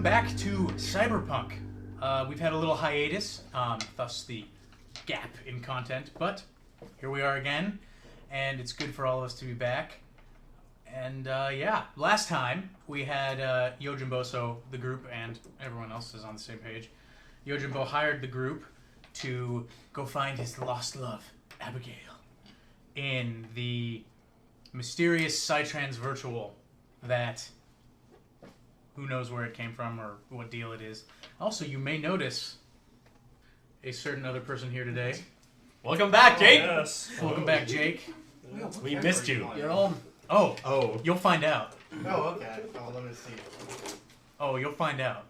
welcome back to Cyberpunk. We've had a little hiatus, thus the gap in content, but here we are again, and it's good for all of us to be back. And yeah, last time we had Yojimbo, so the group and everyone else is on the same page. Yojimbo hired the group to go find his lost love, Abigail, in the mysterious Psytrance virtual that who knows where it came from or what deal it is. Also, you may notice a certain other person here today. Welcome back, Jake! Yes. Welcome back, Jake. We missed you. You're home. Oh, you'll find out. Oh, okay. Oh, let me see. Oh, you'll find out.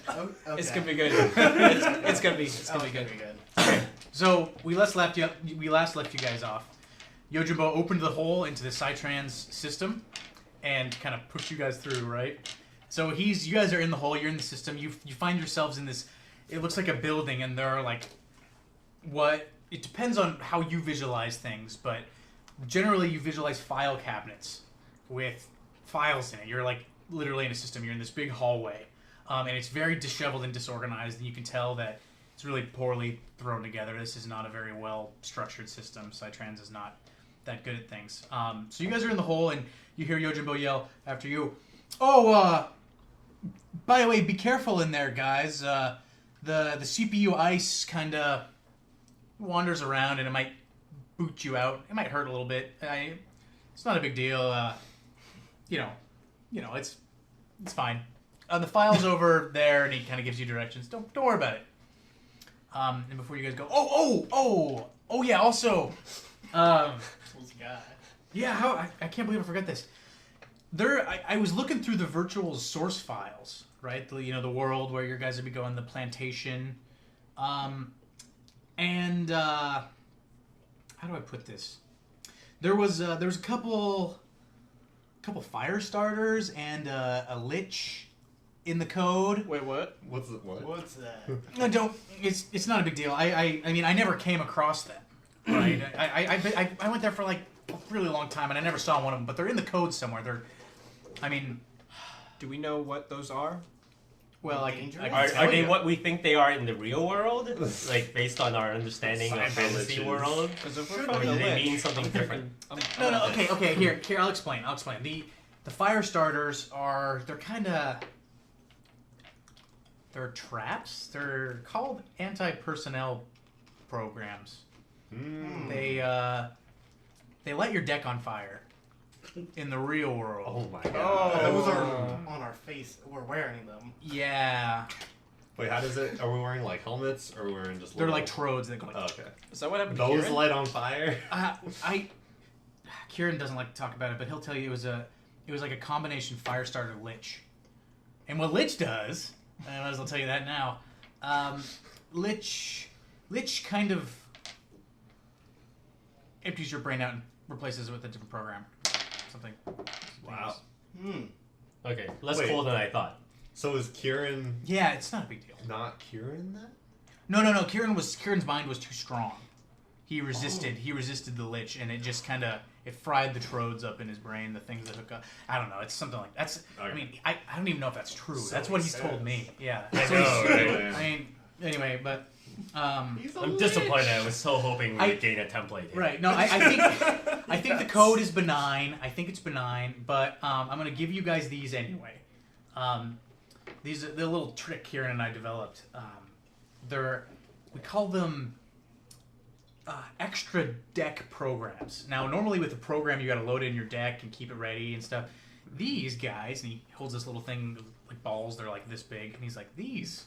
Oh, okay. It's gonna be good. it's gonna be good. Okay, so we last left you guys off. Yojimbo opened the hole into the Psytrance system and kind of pushed you guys through, right? So you guys are in the hole, you're in the system, you find yourselves in this, it looks like a building, and there are like, it depends on how you visualize things, but generally you visualize file cabinets with files in it. You're like literally in a system, you're in this big hallway, and it's very disheveled and disorganized, and you can tell that it's really poorly thrown together. This is not a very well structured system. Psytrance is not that good at things. So you guys are in the hole, and you hear Yojimbo yell after you, "Oh, by the way, be careful in there, guys. The CPU ice kind of wanders around, and it might boot you out. It might hurt a little bit. It's not a big deal. You know, it's fine. The file's over there," and he kind of gives you directions. Don't worry about it. And before you guys go, oh yeah. Also, yeah. I can't believe I forgot this. I was looking through the virtual source files, right? The world where your guys would be going, the plantation, and how do I put this? There was a couple fire starters and a lich in the code. Wait, what? What's that? No, don't. It's not a big deal. I mean, I never came across them. Right? I went there for like a really long time, and I never saw one of them. But they're in the code somewhere. Do we know what those are? Well, I Dangerous? can Are tell they you. what we think they are in the real world? Like, based on our understanding of fantasy world? Because if we're Or finding do a they lich, mean something different? No. Okay. Here. I'll explain. The fire starters they're traps. They're called anti-personnel programs. They light your deck on fire in the real world. Oh my god. Those are on our face. We're wearing them. Yeah. Wait, how does it? Are we wearing like helmets, or are we wearing just? They're little... like trodes. They go like. Oh, okay. Is that what happened to Those Kieran? light on fire. Kieran doesn't like to talk about it, but he'll tell you it was like a combination fire starter lich. And what lich does, I might as well tell you that now. Lich kind of empties your brain out and replaces it with a different program. Something. Wow. Okay, less Wait. cool than I thought. So is Kieran Yeah, it's not a big deal. not Kieran then? No. Kieran's mind was too strong. He resisted the lich, and it just kind of fried the trodes up in his brain, the things that hook up. I don't know. It's something like that's. Okay. I mean, I don't even know if that's true. So that's what he he's told says. me. Yeah. I That's what know, he's- right? I mean, anyway, but I'm disappointed. I was so hoping we'd gain a template here. right. No, I think the code is benign. I think it's benign, but I'm gonna give you guys these anyway. These are the little trick Kieran and I developed. We call them extra deck programs. Now, normally with a program, you got to load it in your deck and keep it ready and stuff. These guys, and he holds this little thing like balls. They're like this big, and he's like, these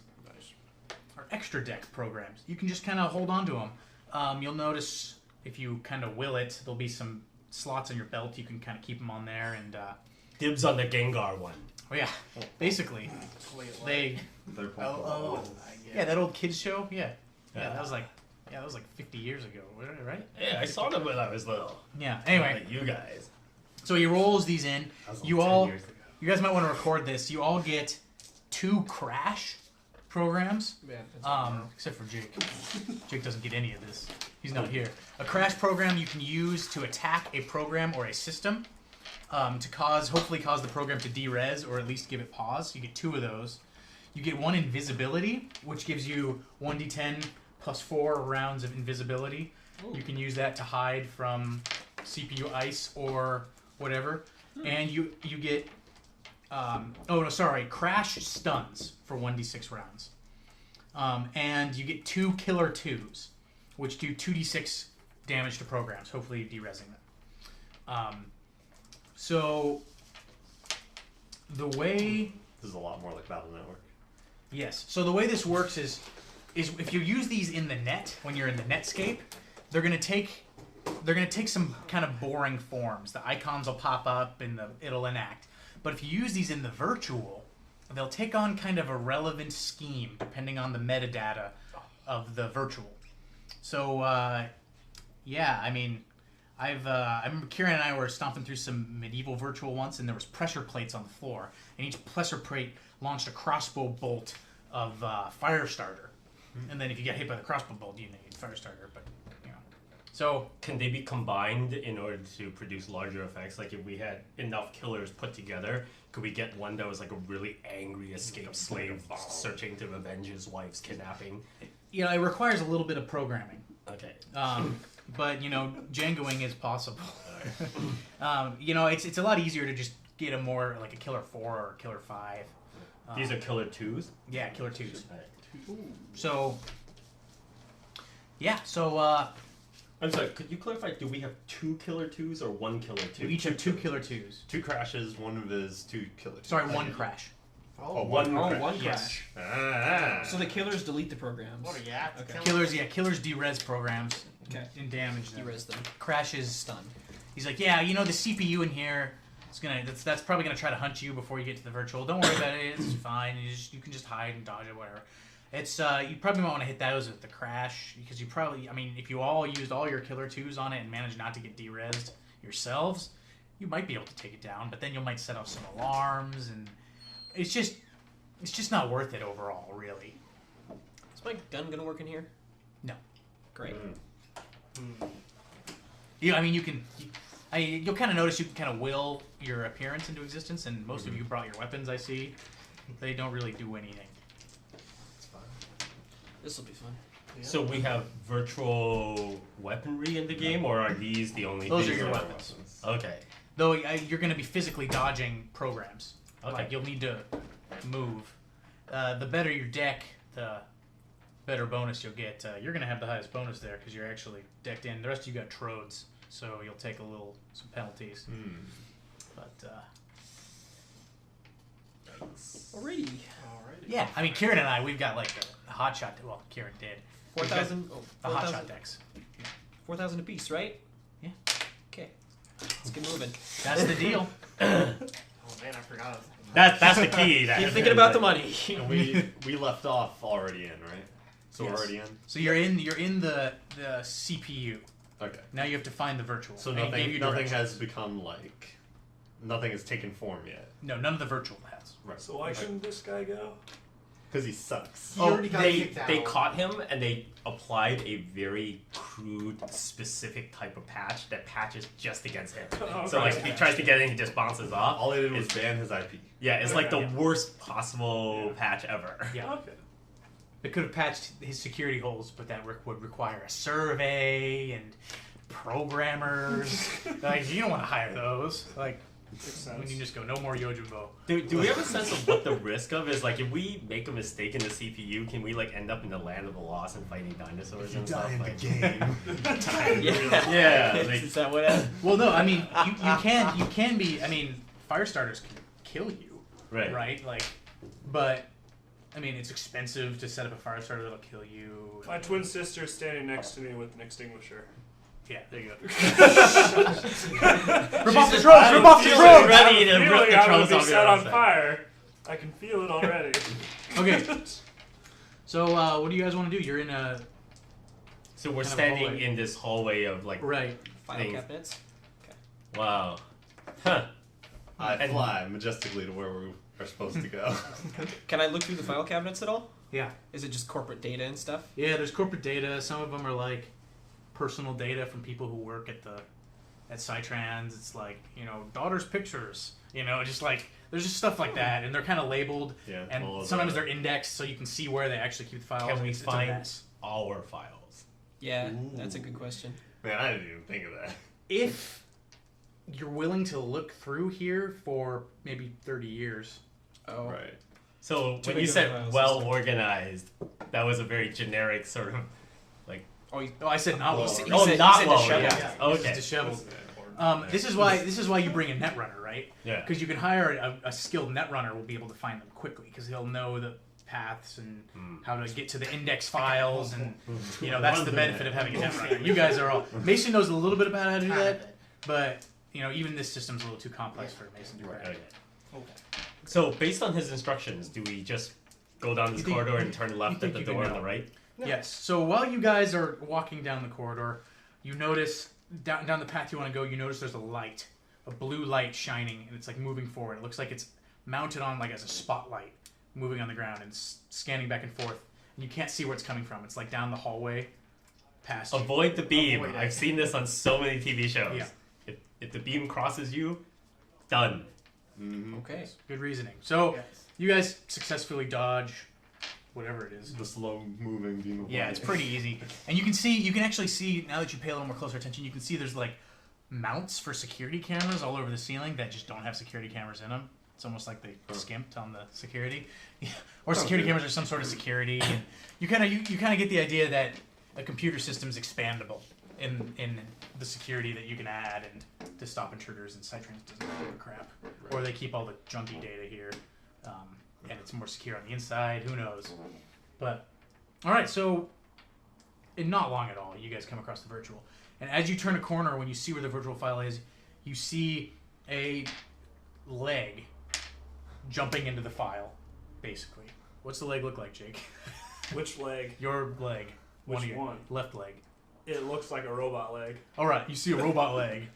are extra deck programs. You can just kind of hold on to them. You'll notice if you kind of will it, there'll be some slots in your belt. You can kind of keep them on there, and Dibs on the Gengar one. oh yeah, basically Wait, what? They're yeah, that old kids show, yeah, that was like 50 years ago, right? Yeah, I saw them when I was little. Yeah. Anyway, Like you guys. so he rolls these in. That was like You 10 all, years ago. you guys might want to record this. You all get 2 crash programs. Yeah, Except for Jake. Jake doesn't get any of this. He's not here. A crash program you can use to attack a program or a system. hopefully cause the program to derez or at least give it pause. You get 2 of those. You get 1 invisibility, which gives you 1d10 plus 4 rounds of invisibility. Ooh. You can use that to hide from CPU ice or whatever. And you get crash stuns for 1d6 rounds. And you get 2 killer 2s, which do 2d6 damage to programs, hopefully derezing them. So the way This is a lot more like Battle Network. Yes. So the way this works is if you use these in the net, when you're in the Netscape, they're gonna take some kind of boring forms. The icons will pop up and it'll enact. But if you use these in the virtual, they'll take on kind of a relevant scheme depending on the metadata of the virtual. So yeah, I mean, I remember Kieran and I were stomping through some medieval virtual once, and there was pressure plates on the floor, and each pressure plate launched a crossbow bolt of Firestarter. And then if you get hit by the crossbow bolt, you need Firestarter. But so can they be combined in order to produce larger effects? Like if we had enough killers put together, could we get one that was like a really angry escaped slave searching to avenge his wife's kidnapping? It requires a little bit of programming. Okay. But Djangoing is possible. It's a lot easier to just get a more like a killer 4 or a killer 5. These are killer 2s? Yeah, killer 2s. Right. So yeah, I'm sorry, could you clarify, do we have 2 killer 2s or 1 killer 2? we each have 2 killer 2s. 2 crashes, 1 of his 2 killer 2s. Sorry, 1 crash. One crash. Yes. So the killers delete the programs. What are you at? Okay. Killers derez programs and damage them. Derez them. Crashes. Stun. He's like, yeah, the CPU in here that's probably gonna try to hunt you before you get to the virtual. Don't worry about it. It's fine. You can just hide and dodge it, whatever. It's you probably might want to hit those with the crash because you probably, if you all used all your killer 2s on it and managed not to get derezed yourselves, you might be able to take it down. But then you might set off some alarms, and it's just not worth it overall, really. Is my gun gonna work in here? No. Great. You'll kind of notice you can kind of will your appearance into existence, and most of you brought your weapons. I see. They don't really do anything. This will be fun. Yeah. So we have virtual weaponry in the game, or are these the only Those things? are your that- weapons. Okay. Though you're going to be physically dodging programs. Okay. Like you'll need to move. The better your deck, the better bonus you'll get. You're going to have the highest bonus there because you're actually decked in. The rest of you got trodes, so you'll take some penalties. But Alrighty. yeah, Kieran and I, we've got like a hot shot. Well, Kieran did. 4,000. The hot shot decks. 4,000 apiece, right? Yeah. Okay. Let's get moving. That's the deal. Oh man, I forgot. That's the key. Keep thinking about the money. And we left off already in, right? So Yes. we're already in? So you're in the CPU. Okay. Now you have to find the virtual. So And it gave you nothing directions. has become nothing has taken form yet. No, none of the virtual has. Right. So why shouldn't this guy go? Because he sucks. He already got they kicked out. they caught him and they applied a very crude, specific type of patch that patches just against him. Oh, So like if he tries to get in, he just bounces off. All they did was ban his IP. Yeah, it's like the Yeah. worst possible patch ever. Yeah. Okay. They could have patched his security holes, but that would require a survey and programmers. You don't want to hire those. Makes sense. When you just go, no more Yojimbo. Do we have a sense of what the risk of is? Like, if we make a mistake in the CPU, can we end up in the land of the lost and fighting dinosaurs and stuff? game. Yeah. Is that what happened? Well, no, you can be. Firestarters can kill you, right. But it's expensive to set up a fire starter that'll kill you. My twin sister's standing next to me with an extinguisher. Yeah, there you go. Rip off the drones! Rip off the drones! Ready to I'm rip feeling the I'm gonna drones be off set your on website. fire. I can feel it already. Okay. So, what do you guys want to do? You're in a So we're Kind of standing hallway. in this hallway of right. File Things. cabinets. Wow. Huh. I And- fly majestically to where we are supposed to go. Can I look through the file cabinets at all? Yeah. Is it just corporate data and stuff? Yeah, there's corporate data. Some of them are personal data from people who work at the at Cytrans. It's like, daughter's pictures. Just like there's just stuff like that, and they're kind of labeled. Yeah. And sometimes they're indexed, so you can see where they actually keep the files. Can we It's a find mess. our files? Yeah, Ooh. that's a good question. Man, I didn't even think of that. If you're willing to look through here for maybe 30 years. Oh, Right. So Too when big you of a said file well system. organized, that was a very generic sort of like. Oh, Oh, I said not well. He Oh, said- not he said well. disheveled. Yeah. Yeah, Okay. It's disheveled. This is why you bring a netrunner, right? Yeah. Because you can hire a skilled netrunner will be able to find them quickly because he'll know the paths and how to get to the index files, and that's the benefit of having a netrunner. You guys are all Mason knows a little bit about how to do that, but even this system's a little too complex for Mason to crack. Okay. Okay. So based on his instructions, do we just go down this You think- corridor and turn left think at the you can door on go? the right? Yes. So while you guys are walking down the corridor, you notice down the path you want to go. You notice there's a blue light shining, and it's like moving forward. It looks like it's mounted on like as a spotlight, moving on the ground and scanning back and forth. And you can't see where it's coming from. It's like down the hallway, past you. Avoid the beam. Avoid it. I've seen this on so many TV shows. Yeah. If the beam crosses you, done. Mm-hmm. okay. Good reasoning. So Yes. you guys successfully dodge whatever it is. The slow moving beam of Yeah, light. it's pretty easy. And you can actually see, now that you pay a little more closer attention, you can see there's like mounts for security cameras all over the ceiling that just don't have security cameras in them. It's almost like they skimped on the security. Or security cameras are some sort of security. And you kind of get the idea that a computer system is expandable in the security that you can add and to stop intruders, and Cytrans doesn't give a crap. Or they keep all the junky data here. And it's more secure on the inside. Who knows? But all right, so in not long at all, you guys come across the virtual, and as you turn a corner, when you see where the virtual file is, you see a leg jumping into the file. Basically, what's the leg look like, Jake? Which leg? Your leg. Which of your one? Left leg. It looks like a robot leg. All right, you see a robot leg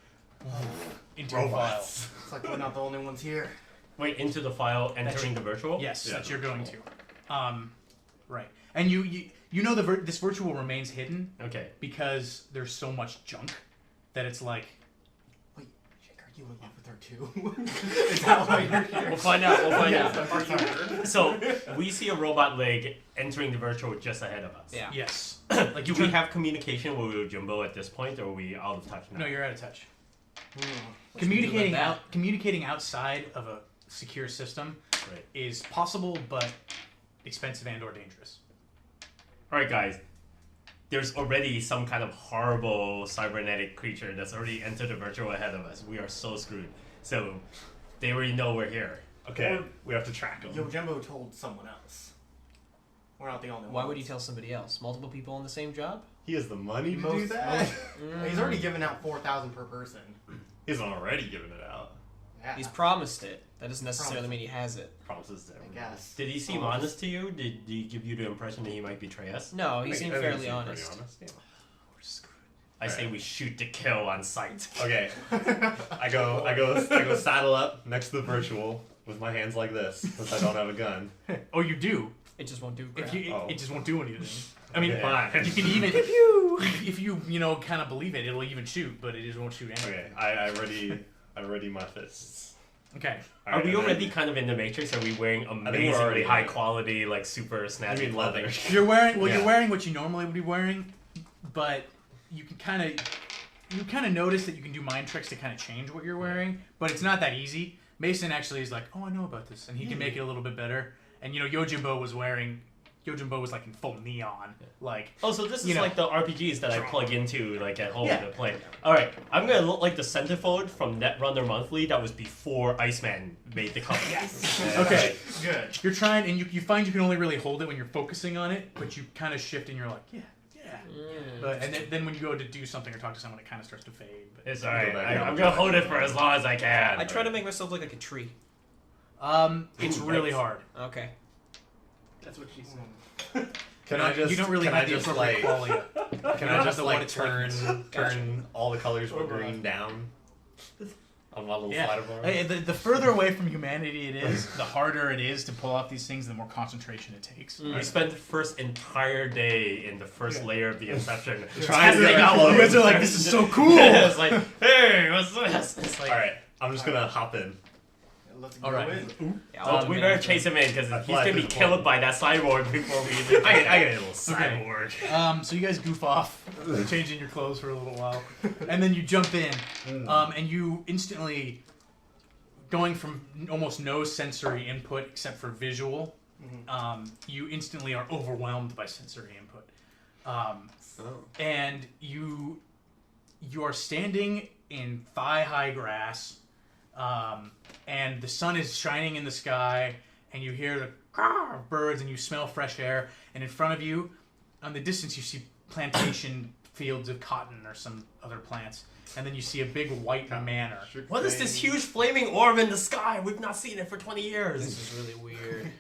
into the file. It's like we're not the only ones here. Wait, into the file, entering the virtual? Yes, Yeah, that you're going to. Right, and you know this virtual remains hidden Okay. because there's so much junk that it's like. Wait, Jake, are you in love with her too? Is that why you're here? We'll find out. We'll find Yes, out. I'm sorry. So we see a robot leg entering the virtual just ahead of us. Yeah. Yes. Like, do we have communication with Jumbo at this point, or are we out of touch now? No, you're out of touch. Hmm. What should we do about that? Communicating outside of a secure system Right. is possible, but expensive and/or dangerous. All right, guys. There's already some kind of horrible cybernetic creature that's already entered the virtual ahead of us. We are so screwed. So they already know we're here. Okay, we have to track them. Yo, Jumbo told someone else. We're not the only ones. Why would he tell somebody else? Multiple people on the same job? He has the money to do Most, that. He's already given out 4,000 per person. He's already given it out. Yeah, He's promised it. That doesn't necessarily Promised. mean he has it. Promises to I everyone. guess. Did he seem Almost. honest to you? Did he give you the impression that he might betray us? No, he Wait, seemed I think fairly he seemed honest. pretty honest, yeah. We're screwed. I say Right. we shoot to kill on sight. Okay, I go saddle up next to the virtual with my hands like this since I don't have a gun. Oh, you do. It just won't do. If crap. you, Oh. it just won't do anything. I mean, Okay. you can even if you kind of believe it, it'll even shoot, but it just won't shoot anything. Okay, I ready my fists. Okay. All Are right, we and then- already kind of in the Matrix? Are we wearing we're amazingly already high in it. quality, like super I snazzy mean clothing? leather. You're wearing Yeah. you're wearing what you normally would be wearing, but you can kind of notice that you can do mind tricks to kind of change what you're wearing, but it's not that easy. Mason actually is like, oh, I know about this, and he can make it a little bit better. And Yojimbo was like in full neon, like. Oh, so this You is know. like the RPGs that I plug into like at home Yeah. to play. All right, I'm gonna look like the centerfold from Netrunner Monthly that was before Iceman made the cover. Yes. Okay. Good. You're trying, and you find you can only really hold it when you're focusing on it, but you kind of shift and you're like, yeah. But and then when you go to do something or talk to someone, it kind of starts to fade. But, It's alright. Go back I'm down. gonna hold it for as long as I can. I try to make myself look like a tree. it's really hard. Okay. That's what she said. Can I just? You don't really can have I the just appropriate like? quality. Can You I don't just have the like what it's turn all the colors but Over. green down on my little Yeah. slider bar? Hey, the further away from humanity it is, the harder it is to pull off these things, the more concentration it takes. We spent the first entire day in the first layer of the Inception Trying to testing get out close. You guys are like, this is so cool. it's like, hey, what's this? It's like, All right, I'm just gonna hop in. Let's All go right. in. we better chase him in because he's fly gonna be through the killed wall. by that cyborg before we. I get a little Okay. cyborg. So you guys goof off, changing your clothes for a little while, and then you jump in, and you instantly, going from almost no sensory input except for visual, you instantly are overwhelmed by sensory input, and you are standing in thigh-high grass, and the sun is shining in the sky, and you hear the caw of birds, and you smell fresh air, and in front of you, on the distance, you see plantation fields of cotton or some other plants, and then you see a big white manor. What is this huge flaming orb in the sky? We've not seen it for 20 years. This is really weird.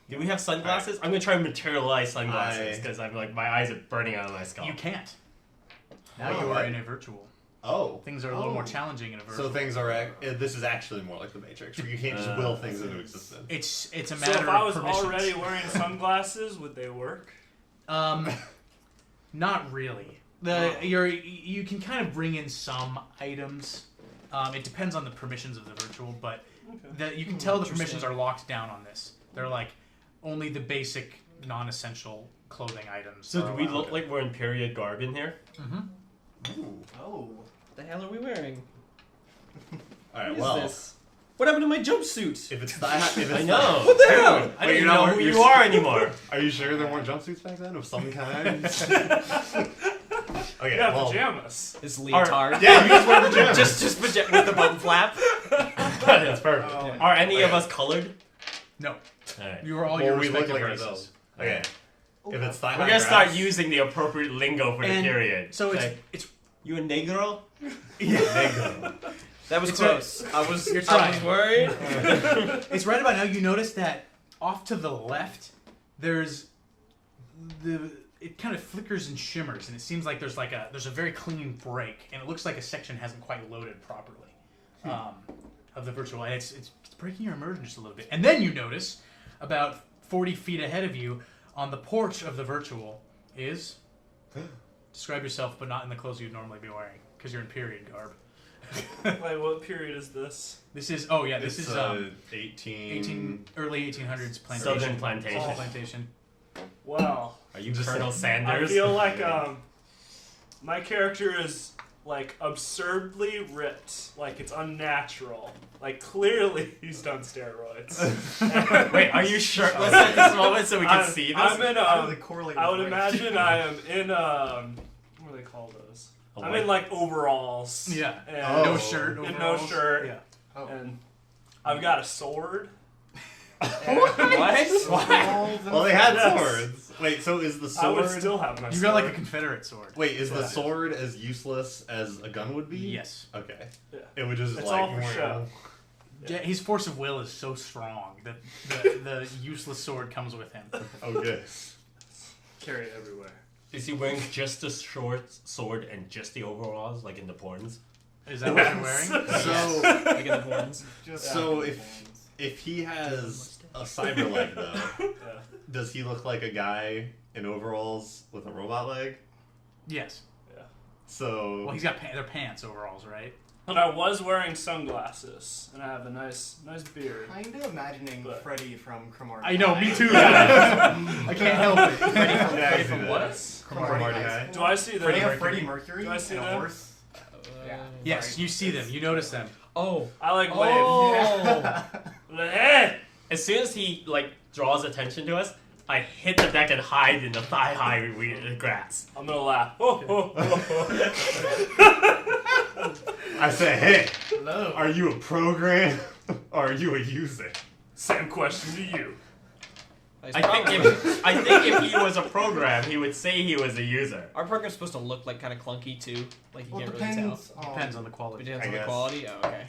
Do we have sunglasses? I'm gonna try and materialize sunglasses because I'm like my eyes are burning out of my skull. You can't. Now Oh, you are right. in a virtual. Oh. Things are a little more challenging in a virtual. So things are. This is actually more like the Matrix, where you can't just will things into existence. It's a So matter if I was of permissions. already wearing sunglasses, would they work? Not really. You can kind of bring in some items. It depends on the permissions of the virtual, but you can tell the permissions are locked down on this. They're like only the basic, non-essential clothing items. So are do we allowed. look like we're in period garb in here? Ooh. Oh. What the hell are we wearing? All right. What is Well, this? What happened to my jumpsuit? if it's if I it's know. What the hell? I Wait, don't even you're not know who wearing- you are anymore. Are you sure there weren't jumpsuits back then of some kind? Okay. Yeah, well, pajamas. This leotard. yeah, you guys wear pajamas. just with the button flap. That's perfect. Oh. Are any of Okay. us colored? No, Alright. you are all Well, your we look respective like races. ourselves. Okay. If it's thigh We're gonna start using the appropriate lingo for the And period. So Like, it's you a negro? That was It's close. I was You're I was trying. worried. it's right about now. You notice that off to the left, there's it kind of flickers and shimmers, and it seems like there's a very clean break, and it looks like a section hasn't quite loaded properly of the virtual, and it's breaking your immersion just a little bit. And then you notice about 40 feet ahead of you on the porch of the virtual is describe yourself, but not in the clothes you'd normally be wearing because you're in period garb. Like, what period is this? This is this is 18. early 1800s plantation. Southern plantation. Small plantation. Well, Are you Colonel Sanders? I feel like my character is like absurdly ripped. Like it's unnatural. Like clearly he's done steroids. Wait, are you shirtless at this moment so we can see this? I'm in How do they correlate I would with race? imagine I am in what do they call those? A I'm white- in like overalls. Yeah. And No shirt. And no overalls. shirt. Yeah. Oh. And I've got a sword. What? Overalls and Well, they had Yes. swords. Wait, so is the I sword? would still have my You sword. got like a Confederate sword. Wait, is the Yeah. sword as useless as a gun would be? Yes. Okay. Yeah. It would just It's like. all for show. Yeah, his force of will is so strong that the useless sword comes with him. Oh, good. Carry it everywhere. Is he wearing just the short sword and just the overalls, like in the porns? Is that what you're wearing? So, Like in the horns. Just so if he has a cyber leg though, Yeah. does he look like a guy in overalls with a robot leg? Yes. So. Well, he's got they're pants overalls, right? But I was wearing sunglasses, and I have a nice beard. kind of imagining But- Freddy from Cromartie. I know, me High. too. I can't help it. Yeah, I see From that. what? Cromartie High. High. Do I see them? They have Freddie Mercury Do I see and a them? horse. Yeah. Yes, you see them. You notice them. Oh. I like wave. Oh. Like, hey! As soon as he like draws attention to us, I hit the deck and hide in the thigh-high grass. I'm gonna laugh. Oh, oh, oh, oh. I said, hey, Hello. are you a program or are you a user? Same question to you. I think if he was a program, he would say he was a user. Our program's supposed to look like kind of clunky too. Like you Well, can't it really tell. depends. Depends on the It quality. depends I on the guess. quality. Oh, okay.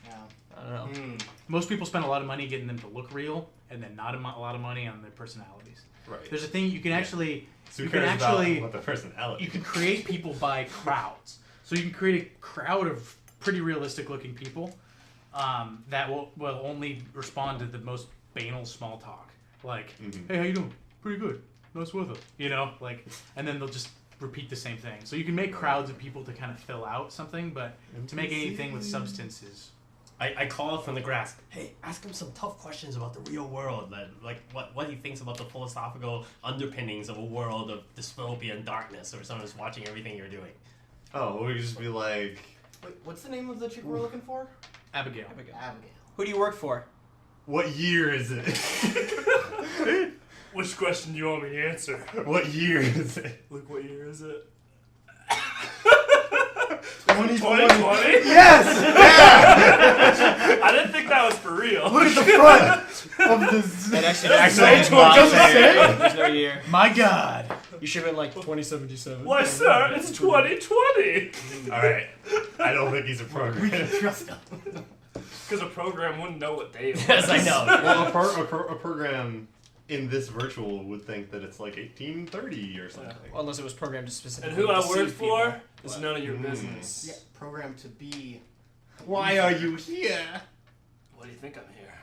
Yeah. I don't know. Mm. Most people spend a lot of money getting them to look real, and then not a lot of money on their personalities. Right. There's a thing you can actually So you who can cares actually about what the personality? you can create people by crowds. So you can create a crowd of pretty realistic looking people that will only respond to the most banal small talk. Like, Mhm. hey, how you doing? Pretty good. Nice weather. You know, like, and then they'll just repeat the same thing. So you can make crowds of people to kind of fill out something, but to make anything with substance is... I call from the grass. Hey, ask him some tough questions about the real world, like what he thinks about the philosophical underpinnings of a world of dystopia and darkness, or someone's watching everything you're doing. Oh, we could just be like, Wait, what's the name of the chick we're looking for? Abigail. Abigail. Who do you work for? what year is it? Which question do you want me to answer? What year is it? Luke, what year is it? 2020. 2020? Yes! I didn't think that was for real. Look at the front of this. It actually Doesn't doesn't say say. 2020. There's no year. My God! You should have been like 2077. Why, sir? It's 2020. Alright. I don't think he's a programmer. Trust him. Because a program wouldn't know what day it was. Yes, I know. Well, a program in this virtual would think that it's like 1830 or something. Well, unless it was programmed to specifically And who I deceive work for people. is none of your business. Yeah, programmed to be. Why are you here? Why do you think I'm here?